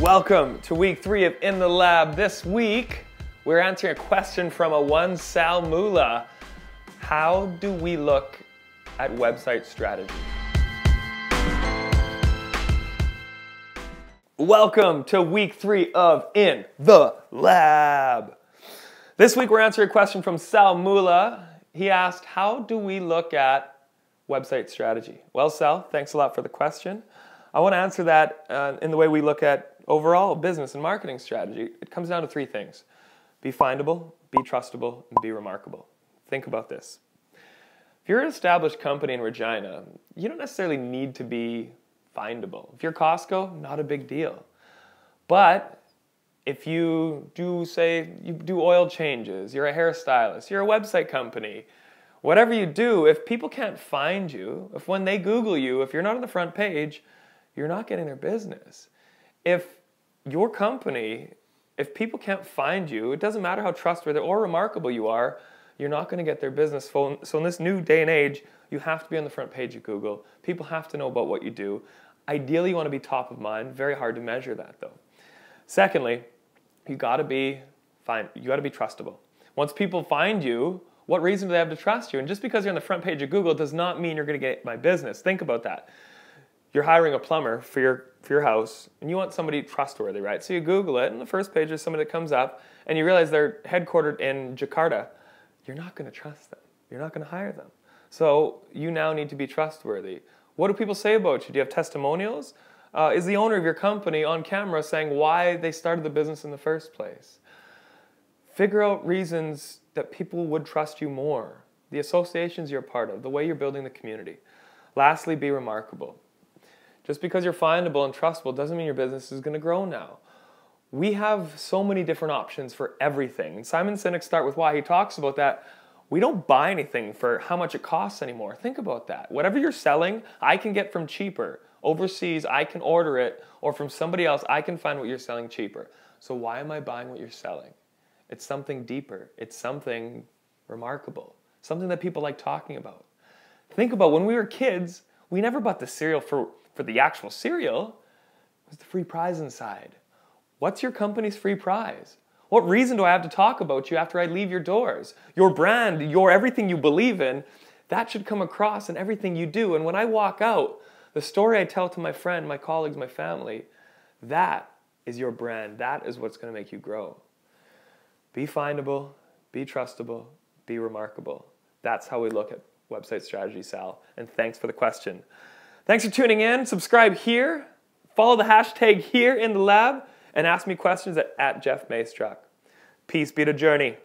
Welcome to week 3 of In the Lab. This week, we're answering a question from a one Sal Mula. How do we look at website strategy? Welcome to week 3 of In the Lab. This week, we're answering a question from Sal Mula. He asked, how do we look at website strategy? Well, Sal, thanks a lot for the question. I want to answer that in the way we look at overall business and marketing strategy. It comes down to 3 things. Be findable, be trustable, and be remarkable. Think about this. If you're an established company in Regina, you don't necessarily need to be findable. If you're Costco, not a big deal. But if you do, say, you do oil changes, you're a hairstylist, you're a website company, whatever you do, if people can't find you, if when they Google you, if you're not on the front page, you're not getting their business. If your company, if people can't find you, it doesn't matter how trustworthy or remarkable you are, you're not going to get their business. So in this new day and age, you have to be on the front page of Google. People have to know about what you do. Ideally, you want to be top of mind. Very hard to measure that, though. Secondly, you got to be trustable. Once people find you, what reason do they have to trust you? And just because you're on the front page of Google does not mean you're going to get my business. Think about that. You're hiring a plumber for your house, and you want somebody trustworthy, right? So you Google it, and the first page is somebody that comes up, and you realize they're headquartered in Jakarta. You're not going to trust them. You're not going to hire them. So you now need to be trustworthy. What do people say about you? Do you have testimonials? Is the owner of your company on camera saying why they started the business in the first place? Figure out reasons that people would trust you more, the associations you're part of, the way you're building the community. Lastly, be remarkable. Just because you're findable and trustable doesn't mean your business is going to grow now. We have so many different options for everything. And Simon Sinek's Start With Why, he talks about that. We don't buy anything for how much it costs anymore. Think about that. Whatever you're selling, I can get from cheaper. Overseas, I can order it, or from somebody else, I can find what you're selling cheaper. So why am I buying what you're selling? It's something deeper. It's something remarkable. Something that people like talking about. Think about when we were kids, we never bought the cereal for the actual cereal. It was the free prize inside. What's your company's free prize? What reason do I have to talk about you after I leave your doors? Your brand, your everything you believe in, that should come across in everything you do. And when I walk out, the story I tell to my friend, my colleagues, my family, that is your brand. That is what's going to make you grow. Be findable, be trustable, be remarkable. That's how we look at website strategy, Sal. And thanks for the question. Thanks for tuning in. Subscribe here. Follow the hashtag here in the lab and ask me questions at Jeff Maystruck. Peace be to Journey.